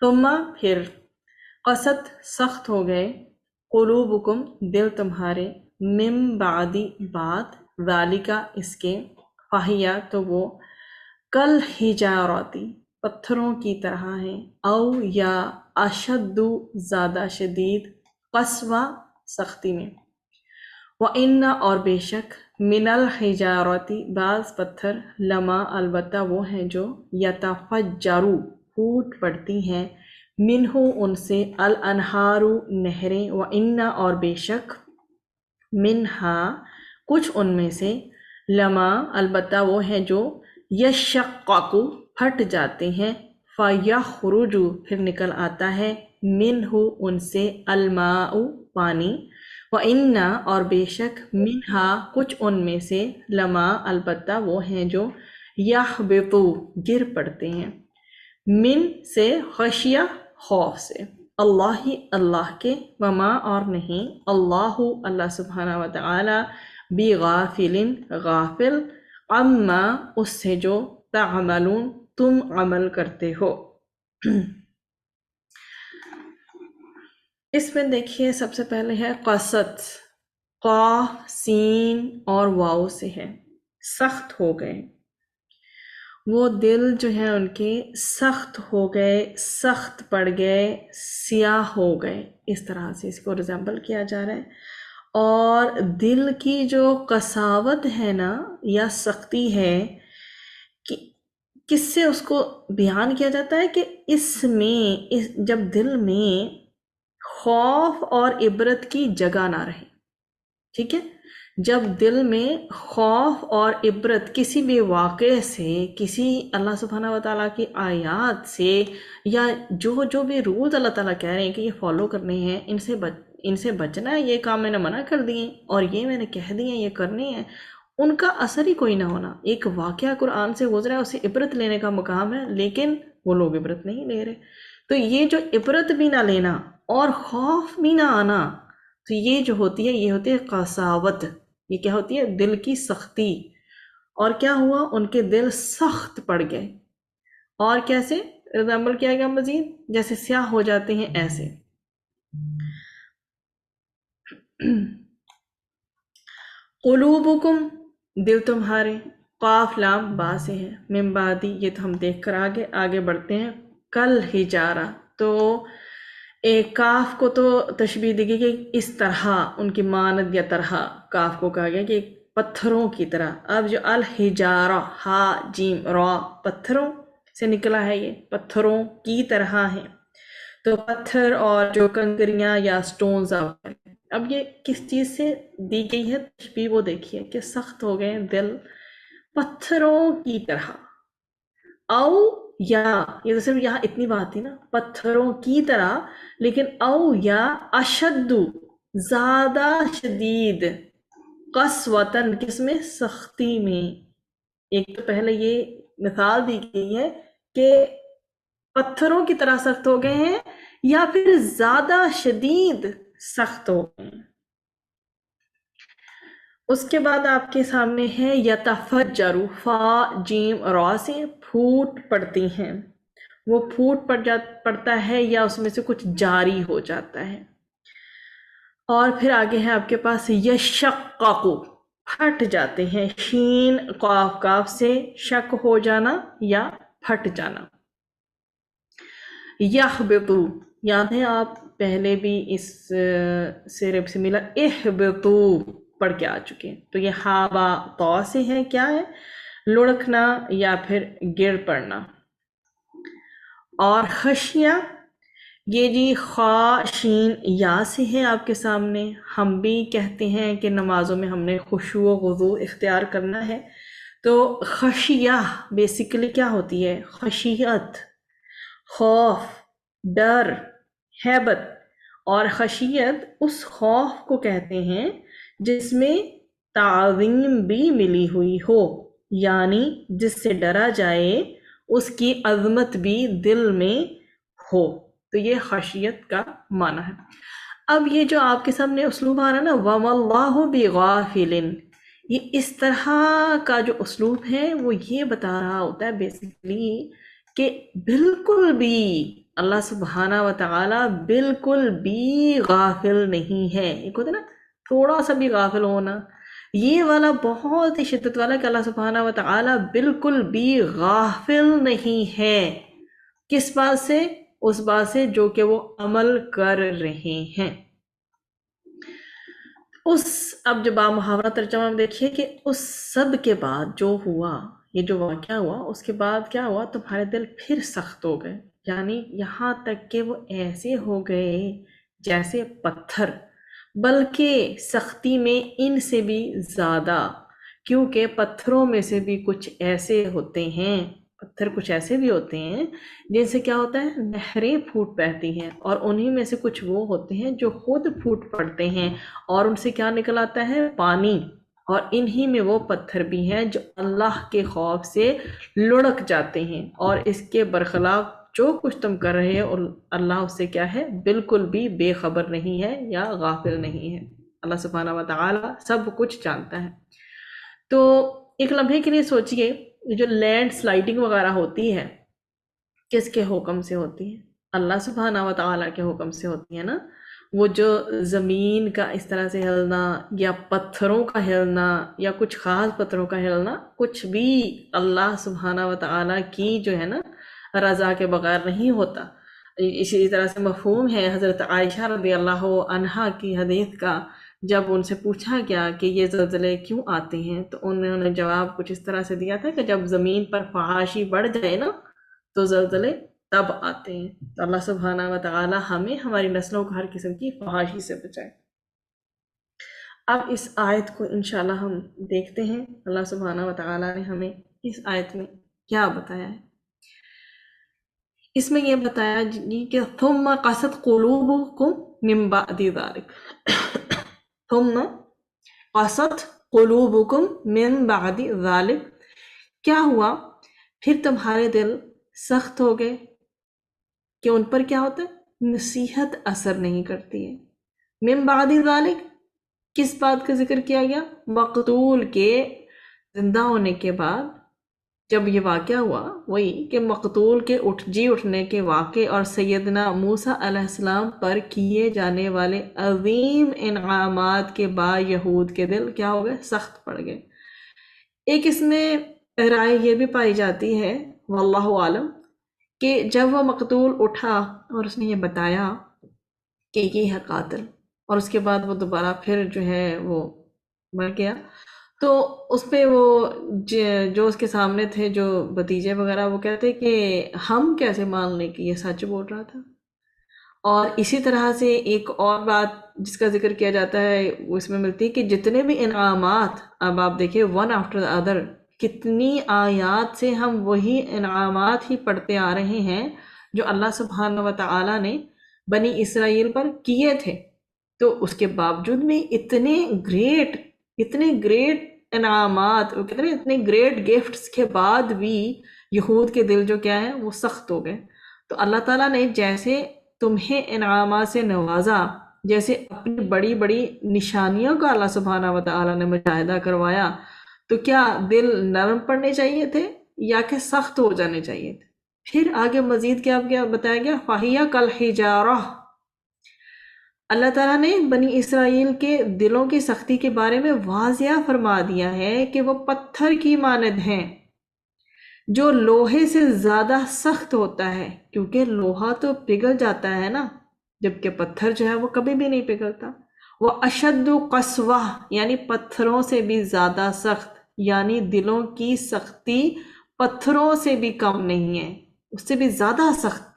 ثم پھر قست سخت ہو گئے قلوبکم دل تمہارے من بعدی بعد ذالکا اس کے فہیا تو وہ کل حجارتی پتھروں کی طرح ہیں او یا اشد زیادہ شدید قسوہ سختی میں وَإِنَّ اور بے شک من الحجارتی بعض پتھر لما البتہ وہ ہیں جو یتفجرو پھوٹ پڑتی ہیں منہ ان سے الانہار نہریں وَإِنَّ اور بے شک منہا کچھ ان میں سے لما البتہ وہ ہیں جو یشقق پھٹ جاتے ہیں فیخرج پھر نکل آتا ہے منہ ان سے الماء پانی وَإِنَّ اور بے شک منہا کچھ ان میں سے لما البتہ وہ ہیں جو یحبط گر پڑتے ہیں من سے خشیہ خوف سے اللہ اللہ کے وما اور نہیں اللہ سبحانہ و تعالی بغافل غافل عما اس سے جو تعملون تم عمل کرتے ہو۔ اس میں دیکھیے سب سے پہلے ہے قصد، قاف سین اور واو سے ہے، سخت ہو گئے، وہ دل جو ہے ان کے سخت ہو گئے، سخت پڑ گئے، سیاہ ہو گئے، اس طرح سے اس کو ریزمبل کیا جا رہا ہے۔ اور دل کی جو قساوت ہے نا یا سختی ہے، کس سے اس کو بیان کیا جاتا ہے کہ اس میں جب دل میں خوف اور عبرت کی جگہ نہ رہے، ٹھیک ہے، جب دل میں خوف اور عبرت کسی بھی واقعے سے، کسی اللہ سبحانہ و تعالیٰ کی آیات سے، یا جو بھی رولز اللہ تعالیٰ کہہ رہے ہیں کہ یہ فالو کرنے ہیں، ان سے بچنا ہے، یہ کام میں نے منع کر دیے اور یہ میں نے کہہ دیے یہ کرنے ہیں، ان کا اثر ہی کوئی نہ ہونا۔ ایک واقعہ قرآن سے گزرا ہے، اسے عبرت لینے کا مقام ہے، لیکن وہ لوگ عبرت نہیں لے رہے۔ تو یہ جو عبرت بھی نہ لینا اور خوف بھی نہ آنا، تو یہ جو ہوتی ہے، یہ ہوتی ہے قساوت، یہ کیا ہوتی ہے؟ دل کی سختی۔ اور کیا ہوا؟ ان کے دل سخت پڑ گئے، اور کیسے ریزمبل کیا گیا مزید؟ جیسے سیاہ ہو جاتے ہیں ایسے۔ قلوبکم دل تمہارے، قاف لام با سے ہے، من بعدی یہ تو ہم دیکھ کر آگے بڑھتے ہیں۔ کل حجارہ، تو ایک کاف کو تو تشبیہ دی گئی کہ اس طرح، ان کی مانند یا طرح کاف کو کہا گیا کہ پتھروں کی طرح۔ اب جو الحجارہ ہا جیم را پتھروں سے نکلا ہے، یہ پتھروں کی طرح ہیں، تو پتھر اور جو کنکریاں یا سٹونز اب یہ کس چیز سے دی گئی ہے تشبیہ؟ وہ دیکھیے کہ سخت ہو گئے دل پتھروں کی طرح، او یا یہ تو صرف یہاں اتنی بات تھی نا، پتھروں کی طرح، لیکن او یا اشد زیادہ شدید، قسوتن کس میں؟ سختی میں۔ ایک تو پہلے یہ مثال دی گئی ہے کہ پتھروں کی طرح سخت ہو گئے ہیں، یا پھر زیادہ شدید سخت ہو گئے ہیں۔ اس کے بعد آپ کے سامنے ہے یتفجر، فا جیم را سے پھوٹ پڑتی ہیں، وہ پھوٹ پڑتا ہے یا اس میں سے کچھ جاری ہو جاتا ہے۔ اور پھر آگے ہے آپ کے پاس یشقق، پھٹ جاتے ہیں، شین قاف کاف سے شک ہو جانا یا پھٹ جانا۔ یحبط، یاد ہے آپ پہلے بھی اس سے رب سے ملا احبطو پڑھ کے آ چکے ہیں، تو یہ ہا با تو سے ہے، کیا ہے؟ لڑکنا یا پھر گر پڑنا۔ اور خشیہ، یہ جی خا شین یا سے ہے آپ کے سامنے۔ ہم بھی کہتے ہیں کہ نمازوں میں ہم نے خشوع و خضوع اختیار کرنا ہے، تو خشیہ بیسیکلی کیا ہوتی ہے؟ خشیت، خوف، ڈر، ہیبت۔ اور خشیت اس خوف کو کہتے ہیں جس میں تعظیم بھی ملی ہوئی ہو، یعنی جس سے ڈرا جائے، اس کی عظمت بھی دل میں ہو، تو یہ خشیت کا معنی ہے۔ اب یہ جو آپ کے سامنے اسلوب آ رہا ہے نا، وَمَا اللَّهُ بِغَافِلٍ، یہ اس طرح کا جو اسلوب ہے وہ یہ بتا رہا ہوتا ہے بیسیکلی کہ بالکل بھی اللہ سبحانہ و تعالی بالکل بھی غافل نہیں ہے. ایک ہوتا ہے نا تھوڑا سا بھی غافل ہونا، یہ والا بہت ہی شدت والا کہ اللہ سبحانہ و تعالی بالکل بھی غافل نہیں ہے. کس بات سے؟ اس بات سے جو کہ وہ عمل کر رہے ہیں. اب جو محاورہ ترجمہ میں دیکھیے کہ اس سب کے بعد جو ہوا، یہ جو واقعہ ہوا، اس کے بعد کیا ہوا؟ تمہارے دل پھر سخت ہو گئے، یعنی یہاں تک کہ وہ ایسے ہو گئے جیسے پتھر، بلکہ سختی میں ان سے بھی زیادہ، کیونکہ پتھروں میں سے بھی کچھ ایسے ہوتے ہیں، پتھر کچھ ایسے بھی ہوتے ہیں جن سے کیا ہوتا ہے؟ نہریں پھوٹ بہتی ہیں، اور انہی میں سے کچھ وہ ہوتے ہیں جو خود پھوٹ پڑتے ہیں اور ان سے کیا نکل آتا ہے؟ پانی. اور انہی میں وہ پتھر بھی ہیں جو اللہ کے خوف سے لڑک جاتے ہیں، اور اس کے برخلاف جو کچھ تم کر رہے ہو اللہ اس سے کیا ہے؟ بالکل بھی بے خبر نہیں ہے یا غافل نہیں ہے. اللہ سبحانہ و تعالی سب کچھ جانتا ہے. تو ایک لمحے کے لیے سوچئے، جو لینڈ سلائڈنگ وغیرہ ہوتی ہے کس کے حکم سے ہوتی ہے؟ اللہ سبحانہ و تعالیٰ کے حکم سے ہوتی ہے نا. وہ جو زمین کا اس طرح سے ہلنا یا پتھروں کا ہلنا یا کچھ خاص پتھروں کا ہلنا، کچھ بھی اللہ سبحانہ و تعالیٰ کی جو ہے نا رضا کے بغیر نہیں ہوتا. اسی طرح سے مفہوم ہے حضرت عائشہ رضی اللہ عنہا کی حدیث کا، جب ان سے پوچھا گیا کہ یہ زلزلے کیوں آتے ہیں تو انہوں نے جواب کچھ اس طرح سے دیا تھا کہ جب زمین پر فحاشی بڑھ جائے نا تو زلزلے تب آتے ہیں. تو اللہ سبحانہ و تعالی ہمیں ہماری نسلوں کو ہر قسم کی فحاشی سے بچائے. اب اس آیت کو انشاءاللہ ہم دیکھتے ہیں اللہ سبحانہ و تعالی نے ہمیں اس آیت میں کیا بتایا ہے. اس میں یہ بتایا کہ ثم قست قلوبکم من بعد ذلک، ثم قست قلوبکم من بعد ذلک، کیا ہوا؟ پھر تمہارے دل سخت ہو گئے کہ ان پر کیا ہوتا ہے؟ نصیحت اثر نہیں کرتی ہے. من بعد ذلک، کس بات کا ذکر کیا گیا؟ مقتول کے زندہ ہونے کے بعد جب یہ واقعہ ہوا، وہی کہ مقتول کے اٹھنے کے واقعے اور سیدنا موسیٰ علیہ السلام پر کیے جانے والے عظیم انعامات کے بعد یہود کے دل کیا ہو گئے؟ سخت پڑ گئے. ایک اس میں رائے یہ بھی پائی جاتی ہے واللہ عالم کہ جب وہ مقتول اٹھا اور اس نے یہ بتایا کہ یہ ہے قاتل، اور اس کے بعد وہ دوبارہ پھر جو ہے وہ مر گیا، تو اس پہ وہ جو اس کے سامنے تھے جو بھتیجے وغیرہ وہ کہتے کہ ہم کیسے مان لیں کہ یہ سچ بول رہا تھا. اور اسی طرح سے ایک اور بات جس کا ذکر کیا جاتا ہے وہ اس میں ملتی ہے کہ جتنے بھی انعامات، اب آپ دیکھیں ون آفٹر دا ادر، کتنی آیات سے ہم وہی انعامات ہی پڑھتے آ رہے ہیں جو اللہ سبحانہ و تعالی نے بنی اسرائیل پر کیے تھے. تو اس کے باوجود بھی اتنے گریٹ انعامات، اتنے گریٹ گفٹس کے بعد بھی یہود کے دل جو کیا ہے وہ سخت ہو گئے. تو اللہ تعالیٰ نے جیسے تمہیں انعامات سے نوازا، جیسے اپنی بڑی بڑی نشانیوں کا اللہ سبحانہ و تعالیٰ نے مشاہدہ کروایا، تو کیا دل نرم پڑنے چاہیے تھے یا کہ سخت ہو جانے چاہیے تھے؟ پھر آگے مزید کیا بتایا گیا؟ فَهِيَ كَالْحِجَارَةِ، اللہ تعالیٰ نے بنی اسرائیل کے دلوں کی سختی کے بارے میں واضح فرما دیا ہے کہ وہ پتھر کی مانند ہیں جو لوہے سے زیادہ سخت ہوتا ہے، کیونکہ لوہا تو پگھل جاتا ہے نا، جبکہ پتھر جو ہے وہ کبھی بھی نہیں پگھلتا. وہ اشد قسوہ، یعنی پتھروں سے بھی زیادہ سخت، یعنی دلوں کی سختی پتھروں سے بھی کم نہیں ہے، اس سے بھی زیادہ سخت.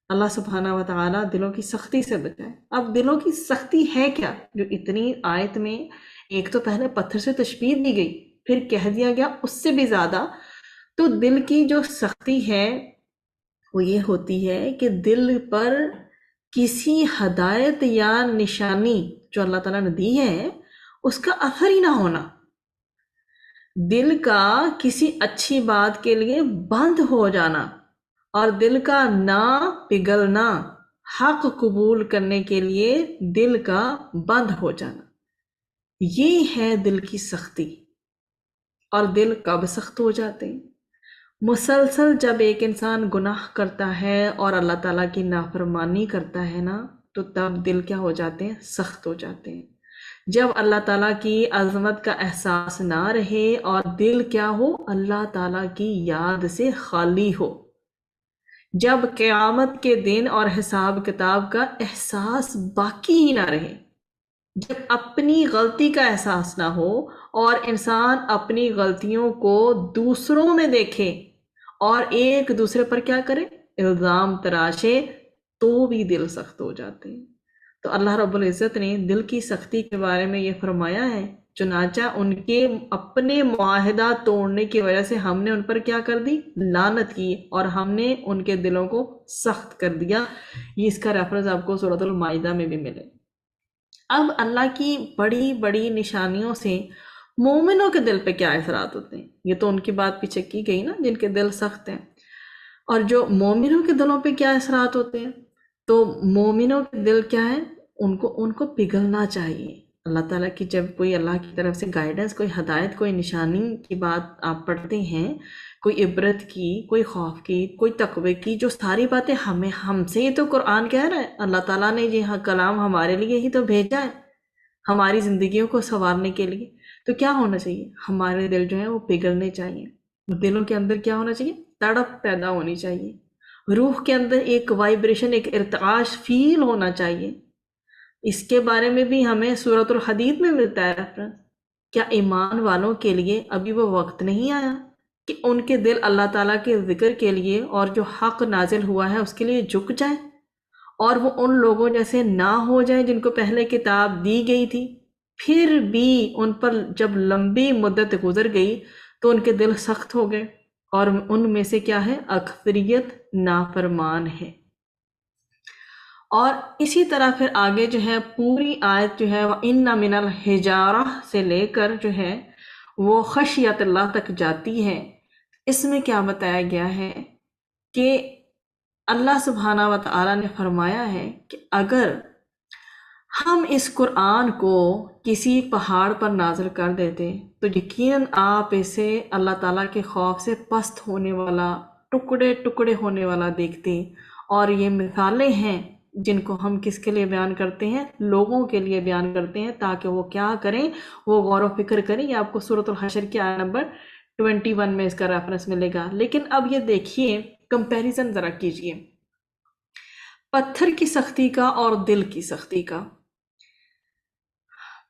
اللہ سبحانہ و تعالیٰ دلوں کی سختی سے بچائے. اب دلوں کی سختی ہے کیا جو اتنی آیت میں ایک تو پہلے پتھر سے تشبیہ دی گئی، پھر کہہ دیا گیا اس سے بھی زیادہ. تو دل کی جو سختی ہے وہ یہ ہوتی ہے کہ دل پر کسی ہدایت یا نشانی جو اللہ تعالیٰ نے دی ہے اس کا اثر ہی نہ ہونا، دل کا کسی اچھی بات کے لیے بند ہو جانا، اور دل کا نہ پگھلنا، حق قبول کرنے کے لیے دل کا بند ہو جانا، یہ ہے دل کی سختی. اور دل کب سخت ہو جاتے ہیں؟ مسلسل جب ایک انسان گناہ کرتا ہے اور اللہ تعالیٰ کی نافرمانی کرتا ہے نا، تو تب دل کیا ہو جاتے ہیں؟ سخت ہو جاتے ہیں۔ جب اللہ تعالیٰ کی عظمت کا احساس نہ رہے اور دل کیا ہو؟ اللہ تعالیٰ کی یاد سے خالی ہو، جب قیامت کے دن اور حساب کتاب کا احساس باقی ہی نہ رہے، جب اپنی غلطی کا احساس نہ ہو اور انسان اپنی غلطیوں کو دوسروں میں دیکھے اور ایک دوسرے پر کیا کرے؟ الزام تراشے، تو بھی دل سخت ہو جاتے ہیں۔ تو اللہ رب العزت نے دل کی سختی کے بارے میں یہ فرمایا ہے، چنانچہ ان کے اپنے معاہدہ توڑنے کی وجہ سے ہم نے ان پر کیا کر دی؟ لعنت کی، اور ہم نے ان کے دلوں کو سخت کر دیا۔ یہ اس کا ریفرنس آپ کو سورۃ المائدہ میں بھی ملے۔ اب اللہ کی بڑی بڑی نشانیوں سے مومنوں کے دل پہ کیا اثرات ہوتے ہیں؟ یہ تو ان کی بات پیچھے کی گئی نا، جن کے دل سخت ہیں۔ اور جو مومنوں کے دلوں پہ کیا اثرات ہوتے ہیں؟ تو مومنوں کے دل کیا ہے؟ ان کو پگھلنا چاہیے۔ اللہ تعالیٰ کی جب کوئی اللہ کی طرف سے گائیڈنس، کوئی ہدایت، کوئی نشانی کی بات آپ پڑھتے ہیں، کوئی عبرت کی، کوئی خوف کی، کوئی تقوی کی، جو ساری باتیں ہم سے ہی تو قرآن کہہ رہا ہے، اللہ تعالیٰ نے یہ کلام ہمارے لیے ہی تو بھیجا ہے، ہماری زندگیوں کو سنوارنے کے لیے۔ تو کیا ہونا چاہیے؟ ہمارے دل جو ہیں وہ پگھلنے چاہیے۔ دلوں کے اندر کیا ہونا چاہیے؟ تڑپ پیدا ہونی چاہیے، روح کے اندر ایک وائبریشن، ایک ارتعاش فیل ہونا چاہیے۔ اس کے بارے میں بھی ہمیں سورۃ الحدید میں ملتا ہے ریفرنس۔ کیا ایمان والوں کے لیے ابھی وہ وقت نہیں آیا کہ ان کے دل اللہ تعالیٰ کے ذکر کے لیے اور جو حق نازل ہوا ہے اس کے لیے جھک جائیں، اور وہ ان لوگوں جیسے نہ ہو جائیں جن کو پہلے کتاب دی گئی تھی؟ پھر بھی ان پر جب لمبی مدت گزر گئی تو ان کے دل سخت ہو گئے، اور ان میں سے کیا ہے؟ اکثریت نافرمان ہے۔ اور اسی طرح پھر آگے جو ہے پوری آیت جو ہے وَإِنَّ مِنَ الْحِجَارَةِ سے لے کر جو ہے وہ خشیت اللہ تک جاتی ہے۔ اس میں کیا بتایا گیا ہے کہ اللہ سبحانہ و تعالیٰ نے فرمایا ہے کہ اگر ہم اس قرآن کو کسی پہاڑ پر نازل کر دیتے تو یقیناً آپ اسے اللہ تعالیٰ کے خوف سے پست ہونے والا، ٹکڑے ٹکڑے ہونے والا دیکھتے۔ اور یہ مثالیں ہیں جن کو ہم کس کے لیے بیان کرتے ہیں؟ لوگوں کے لیے بیان کرتے ہیں، تاکہ وہ کیا کریں؟ وہ غور و فکر کریں۔ یہ آپ کو سورۃ الحشر کی آیت نمبر 21 میں اس کا ریفرنس ملے گا۔ لیکن اب یہ دیکھیے، کمپیریزن ذرا کیجئے پتھر کی سختی کا اور دل کی سختی کا۔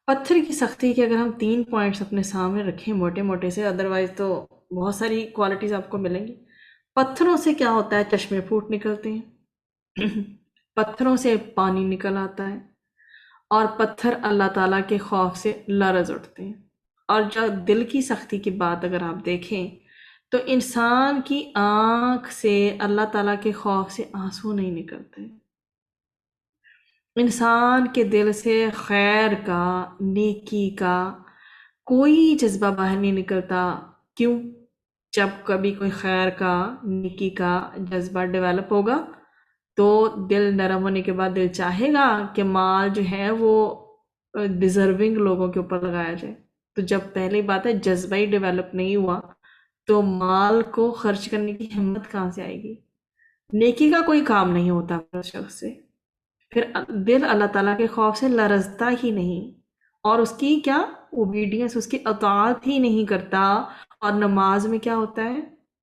پتھر کی سختی کے اگر ہم 3 پوائنٹس اپنے سامنے رکھیں موٹے موٹے سے، ادروائز تو بہت ساری کوالٹیز آپ کو ملیں گی۔ پتھروں سے کیا ہوتا ہے؟ چشمے پھوٹ نکلتے ہیں، پتھروں سے پانی نکل آتا ہے، اور پتھر اللہ تعالیٰ کے خوف سے لرز اٹھتے ہیں۔ اور جب دل کی سختی کی بات اگر آپ دیکھیں تو انسان کی آنکھ سے اللہ تعالیٰ کے خوف سے آنسو نہیں نکلتے، انسان کے دل سے خیر کا، نیکی کا کوئی جذبہ باہر نہیں نکلتا۔ کیوں؟ جب کبھی کوئی خیر کا، نیکی کا جذبہ ڈیولپ ہوگا تو دل نرم ہونے کے بعد دل چاہے گا کہ مال جو ہے وہ ڈیزرونگ لوگوں کے اوپر لگایا جائے۔ تو جب پہلی بات ہے جذبہ ہی ڈیولپ نہیں ہوا تو مال کو خرچ کرنے کی ہمت کہاں سے آئے گی؟ نیکی کا کوئی کام نہیں ہوتا اس شخص سے، پھر دل اللہ تعالیٰ کے خوف سے لرزتا ہی نہیں، اور اس کی کیا اوبیڈینس، اس کی اطاعت ہی نہیں کرتا۔ اور نماز میں کیا ہوتا ہے؟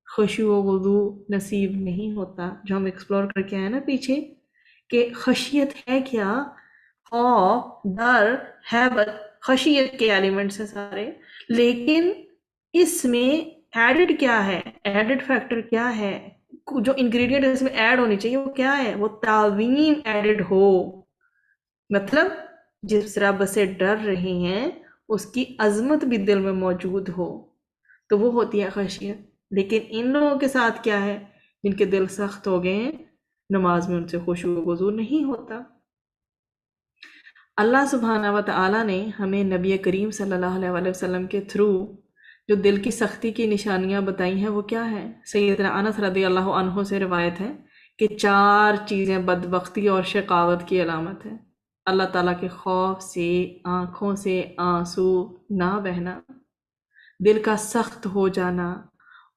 خشوع و وضو نصیب نہیں ہوتا، جو ہم ایکسپلور کر کے آئے نا پیچھے، کہ خشیت ہے کیا؟ خوف، ڈر، ہیبت، خشیت کے ایلیمنٹس ہیں سارے، لیکن اس میں ایڈڈ کیا ہے؟ ایڈڈ فیکٹر کیا ہے؟ جو انگریڈینٹ اس میں ایڈ ہونی چاہیے وہ کیا ہے؟ وہ تعظیم ایڈڈ ہو، مطلب جس رب سے ڈر رہے ہیں اس کی عظمت بھی دل میں موجود ہو، تو وہ ہوتی ہے خشیت۔ لیکن ان لوگوں کے ساتھ کیا ہے؟ جن کے دل سخت ہو گئے ہیں، نماز میں ان سے خشوع و خضوع نہیں ہوتا۔ اللہ سبحانہ و تعالیٰ نے ہمیں نبی کریم صلی اللہ علیہ وسلم کے تھرو جو دل کی سختی کی نشانیاں بتائی ہیں وہ کیا ہے؟ سیدنا انس رضی اللہ عنہ سے روایت ہے کہ 4 چیزیں بدبختی اور شقاوت کی علامت ہے: اللہ تعالیٰ کے خوف سے آنکھوں سے آنسو نہ بہنا، دل کا سخت ہو جانا،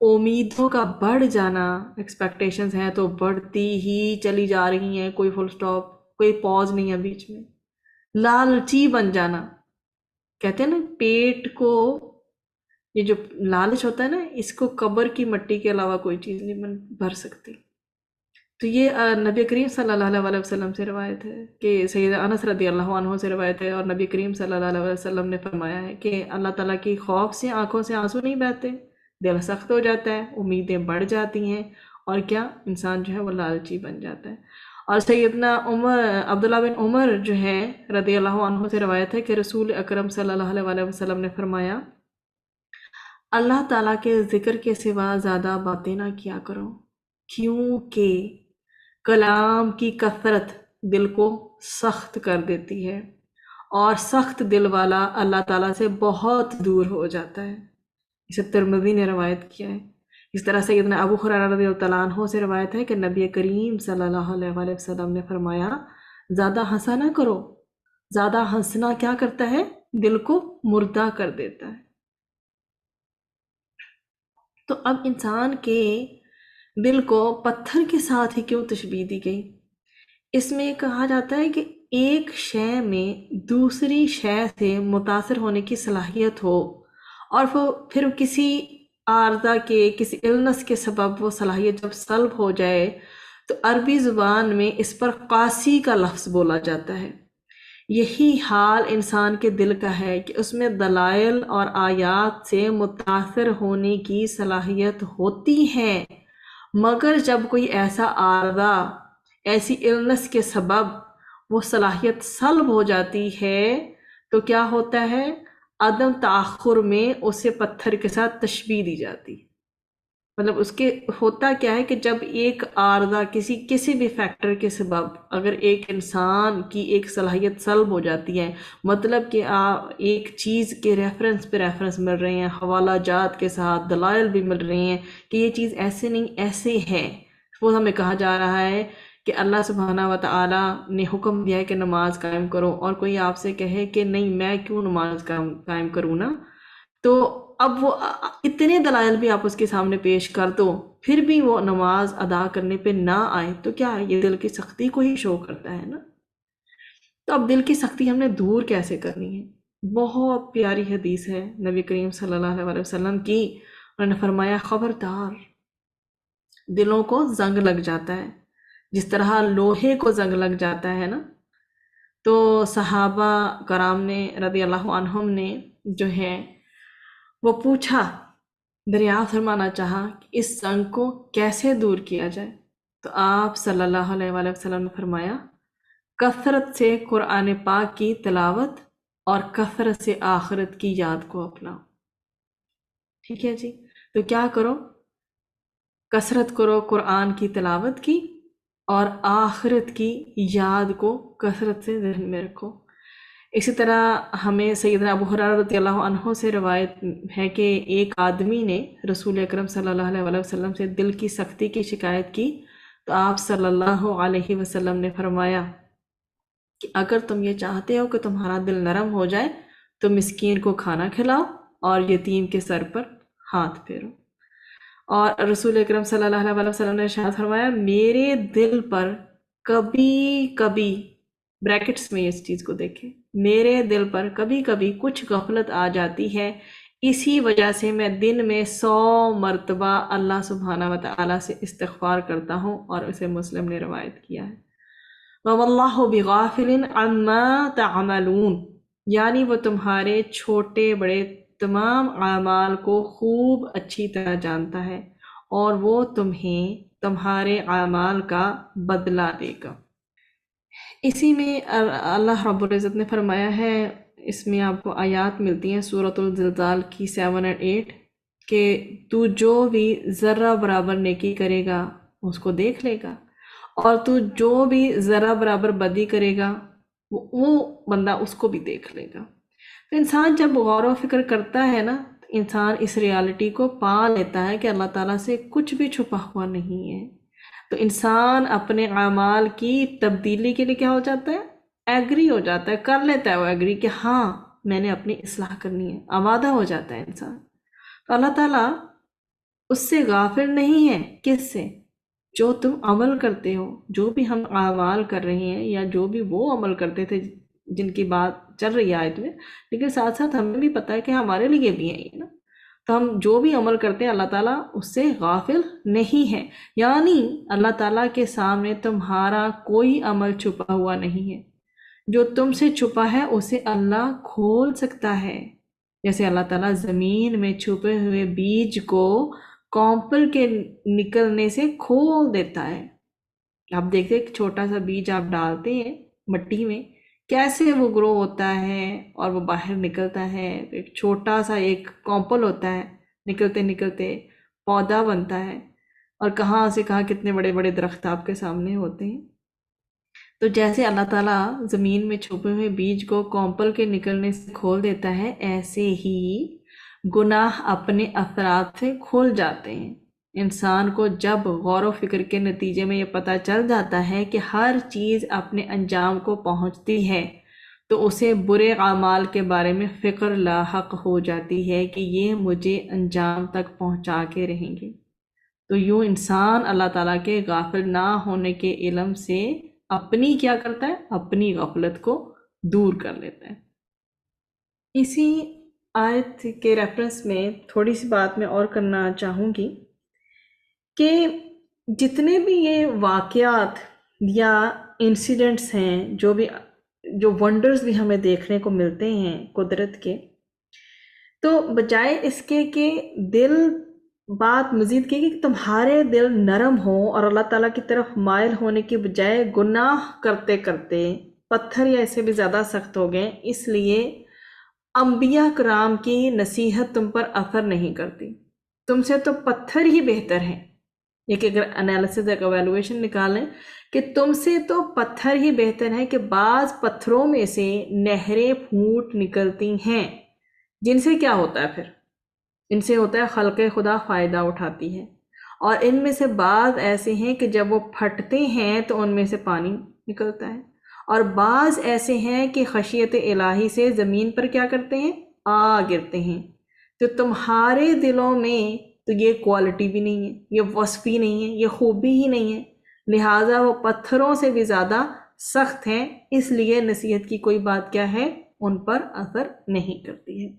امیدوں کا بڑھ جانا، ایکسپیکٹیشنز ہیں تو بڑھتی ہی چلی جا رہی ہیں، کوئی فل سٹاپ، کوئی پاز نہیں ہے بیچ میں۔ لالچی بن جانا، کہتے ہیں نا پیٹ کو، یہ جو لالچ ہوتا ہے نا، اس کو قبر کی مٹی کے علاوہ کوئی چیز نہیں بھر سکتی۔ تو یہ نبی کریم صلی اللہ علیہ وسلم سے روایت ہے کہ سیدہ انس رضی اللہ عنہ سے روایت ہے، اور نبی کریم صلی اللہ علیہ وسلم نے فرمایا ہے کہ اللہ تعالیٰ کی خوف سے آنکھوں سے آنسو نہیں بہتے، دل سخت ہو جاتا ہے، امیدیں بڑھ جاتی ہیں، اور کیا انسان جو ہے وہ لالچی بن جاتا ہے۔ اور سیدنا عبداللہ بن عمر جو ہے رضی اللہ عنہ سے روایت ہے کہ رسول اکرم صلی اللہ علیہ وسلم نے فرمایا، اللہ تعالیٰ کے ذکر کے سوا زیادہ باتیں نہ کیا کرو، کیونکہ کلام کی کثرت دل کو سخت کر دیتی ہے، اور سخت دل والا اللہ تعالیٰ سے بہت دور ہو جاتا ہے۔ اسے ترمذی نے روایت کیا ہے۔ اس طرح سیدنا ابو ہریرہ رضی اللہ عنہ سے روایت ہے کہ نبی کریم صلی اللہ علیہ وسلم نے فرمایا، زیادہ ہنسا نہ کرو، زیادہ ہنسنا کیا کرتا ہے؟ دل کو مردہ کر دیتا ہے۔ تو اب انسان کے دل کو پتھر کے ساتھ ہی کیوں تشبیہ دی گئی؟ اس میں کہا جاتا ہے کہ ایک شے میں دوسری شے سے متاثر ہونے کی صلاحیت ہو، اور وہ پھر کسی عارضہ کے، کسی النس کے سبب وہ صلاحیت جب سلب ہو جائے، تو عربی زبان میں اس پر قاسی کا لفظ بولا جاتا ہے۔ یہی حال انسان کے دل کا ہے کہ اس میں دلائل اور آیات سے متاثر ہونے کی صلاحیت ہوتی ہے، مگر جب کوئی ایسا عارضہ، ایسی النس کے سبب وہ صلاحیت سلب ہو جاتی ہے، تو کیا ہوتا ہے؟ عدم تاخر میں اسے پتھر کے ساتھ تشبیہ دی جاتی ہے۔ مطلب اس کے ہوتا کیا ہے کہ جب ایک عارضہ کسی بھی فیکٹر کے سبب اگر ایک انسان کی ایک صلاحیت سلب ہو جاتی ہے، مطلب کہ ایک چیز کے ریفرنس پہ ریفرنس مل رہے ہیں، حوالہ جات کے ساتھ دلائل بھی مل رہے ہیں کہ یہ چیز ایسے نہیں ایسے ہے، وہ ہمیں کہا جا رہا ہے کہ اللہ سبحانہ و تعالیٰ نے حکم دیا ہے کہ نماز قائم کرو، اور کوئی آپ سے کہے کہ نہیں میں کیوں نماز قائم کروں نا، تو اب وہ اتنے دلائل بھی آپ اس کے سامنے پیش کر دو، پھر بھی وہ نماز ادا کرنے پہ نہ آئے، تو کیا یہ دل کی سختی کو ہی شو کرتا ہے نا۔ تو اب دل کی سختی ہم نے دور کیسے کرنی ہے؟ بہت پیاری حدیث ہے نبی کریم صلی اللہ علیہ وسلم کی، انہوں نے فرمایا، خبردار، دلوں کو زنگ لگ جاتا ہے جس طرح لوہے کو زنگ لگ جاتا ہے نا۔ تو صحابہ کرام نے رضی اللہ عنہم نے جو ہے وہ پوچھا، دریافت فرمانا چاہا کہ اس زنگ کو کیسے دور کیا جائے؟ تو آپ صلی اللہ علیہ وآلہ وسلم نے فرمایا، کثرت سے قرآن پاک کی تلاوت اور کثرت سے آخرت کی یاد کو اپناؤ۔ ٹھیک ہے جی، تو کیا کرو؟ کثرت کرو قرآن کی تلاوت کی، اور آخرت کی یاد کو کثرت سے ذہن میں رکھو۔ اسی طرح ہمیں سیدنا ابو ہریرہ رضی اللہ عنہ سے روایت ہے کہ ایک آدمی نے رسول اکرم صلی اللہ علیہ وآلہ وسلم سے دل کی سختی کی شکایت کی، تو آپ صلی اللہ علیہ وسلم نے فرمایا کہ اگر تم یہ چاہتے ہو کہ تمہارا دل نرم ہو جائے تو مسکین کو کھانا کھلاؤ اور یتیم کے سر پر ہاتھ پھیرو۔ اور رسول اکرم صلی اللہ علیہ وسلم نے ارشاد فرمایا، میرے دل پر کبھی کبھی، بریکٹس میں اس چیز کو دیکھیں، میرے دل پر کبھی کبھی کچھ غفلت آ جاتی ہے، اسی وجہ سے میں دن میں 100 مرتبہ اللہ سبحانہ و تعالیٰ سے استغفار کرتا ہوں، اور اسے مسلم نے روایت کیا ہے۔ وَوَاللَّهُ بِغَافِلٍ عَمَّا تَعْمَلُونَ، یعنی وہ تمہارے چھوٹے بڑے تمام اعمال کو خوب اچھی طرح جانتا ہے، اور وہ تمہیں تمہارے اعمال کا بدلہ دے گا۔ اسی میں اللہ رب العزت نے فرمایا ہے، اس میں آپ کو آیات ملتی ہیں سورۃ الزلزال کی 7 اور 8، کہ تو جو بھی ذرہ برابر نیکی کرے گا اس کو دیکھ لے گا، اور تو جو بھی ذرہ برابر بدی کرے گا وہ بندہ اس کو بھی دیکھ لے گا۔ تو انسان جب غور و فکر کرتا ہے نا، انسان اس ریالٹی کو پا لیتا ہے کہ اللہ تعالیٰ سے کچھ بھی چھپا ہوا نہیں ہے، تو انسان اپنے اعمال کی تبدیلی کے لیے کیا ہو جاتا ہے؟ ایگری ہو جاتا ہے، کر لیتا ہے وہ ایگری کہ ہاں میں نے اپنی اصلاح کرنی ہے، آمادہ ہو جاتا ہے انسان۔ تو اللہ تعالیٰ اس سے غافل نہیں ہے. کس سے؟ جو تم عمل کرتے ہو. جو بھی ہم اعمال کر رہے ہیں یا جو بھی وہ عمل کرتے تھے جن کی بات چل رہی ہے آیت میں، لیکن ساتھ ساتھ ہمیں بھی پتہ ہے کہ ہمارے لیے بھی ہے یہ نا. تو ہم جو بھی عمل کرتے ہیں اللہ تعالیٰ اس سے غافل نہیں ہے. یعنی اللہ تعالیٰ کے سامنے تمہارا کوئی عمل چھپا ہوا نہیں ہے. جو تم سے چھپا ہے اسے اللہ کھول سکتا ہے. جیسے اللہ تعالیٰ زمین میں چھپے ہوئے بیج کو کونپل کے نکلنے سے کھول دیتا ہے. آپ دیکھتے ہیں کہ چھوٹا سا بیج آپ ڈالتے ہیں مٹی میں، کیسے وہ گرو ہوتا ہے اور وہ باہر نکلتا ہے. ایک چھوٹا سا ایک کونپل ہوتا ہے، نکلتے نکلتے پودا بنتا ہے، اور کہاں سے کہاں کتنے بڑے بڑے درخت آپ کے سامنے ہوتے ہیں. تو جیسے اللہ تعالیٰ زمین میں چھپے ہوئے بیج کو کونپل کے نکلنے سے کھول دیتا ہے، ایسے ہی گناہ اپنے اثرات سے کھول جاتے ہیں. انسان کو جب غور و فکر کے نتیجے میں یہ پتہ چل جاتا ہے کہ ہر چیز اپنے انجام کو پہنچتی ہے، تو اسے برے اعمال کے بارے میں فکر لاحق ہو جاتی ہے کہ یہ مجھے انجام تک پہنچا کے رہیں گے. تو یوں انسان اللہ تعالیٰ کے غافل نہ ہونے کے علم سے اپنی کیا کرتا ہے؟ اپنی غفلت کو دور کر لیتا ہے. اسی آیت کے ریفرنس میں تھوڑی سی بات میں اور کرنا چاہوں گی کہ جتنے بھی یہ واقعات یا انسیڈنٹس ہیں، جو ونڈرز بھی ہمیں دیکھنے کو ملتے ہیں قدرت کے، تو بجائے اس کے کہ بات مزید کی کہ تمہارے دل نرم ہو اور اللہ تعالیٰ کی طرف مائل ہونے کی بجائے گناہ کرتے کرتے پتھر یا اسے بھی زیادہ سخت ہو گئے، اس لیے انبیاء کرام کی نصیحت تم پر اثر نہیں کرتی. تم سے تو پتھر ہی بہتر ہیں. ایک اگر انالیسز ایک ایویلویشن نکالیں کہ تم سے تو پتھر ہی بہتر ہیں، کہ بعض پتھروں میں سے نہریں پھوٹ نکلتی ہیں، جن سے کیا ہوتا ہے؟ پھر ان سے ہوتا ہے خلق خدا فائدہ اٹھاتی ہے. اور ان میں سے بعض ایسے ہیں کہ جب وہ پھٹتے ہیں تو ان میں سے پانی نکلتا ہے، اور بعض ایسے ہیں کہ خشیت الہی سے زمین پر کیا کرتے ہیں؟ آ گرتے ہیں. تو تمہارے دلوں میں تو یہ کوالٹی بھی نہیں ہے، یہ وصف بھی نہیں ہے، یہ خوبی ہی نہیں ہے، لہٰذا وہ پتھروں سے بھی زیادہ سخت ہیں. اس لیے نصیحت کی کوئی بات کیا ہے؟ ان پر اثر نہیں کرتی ہے.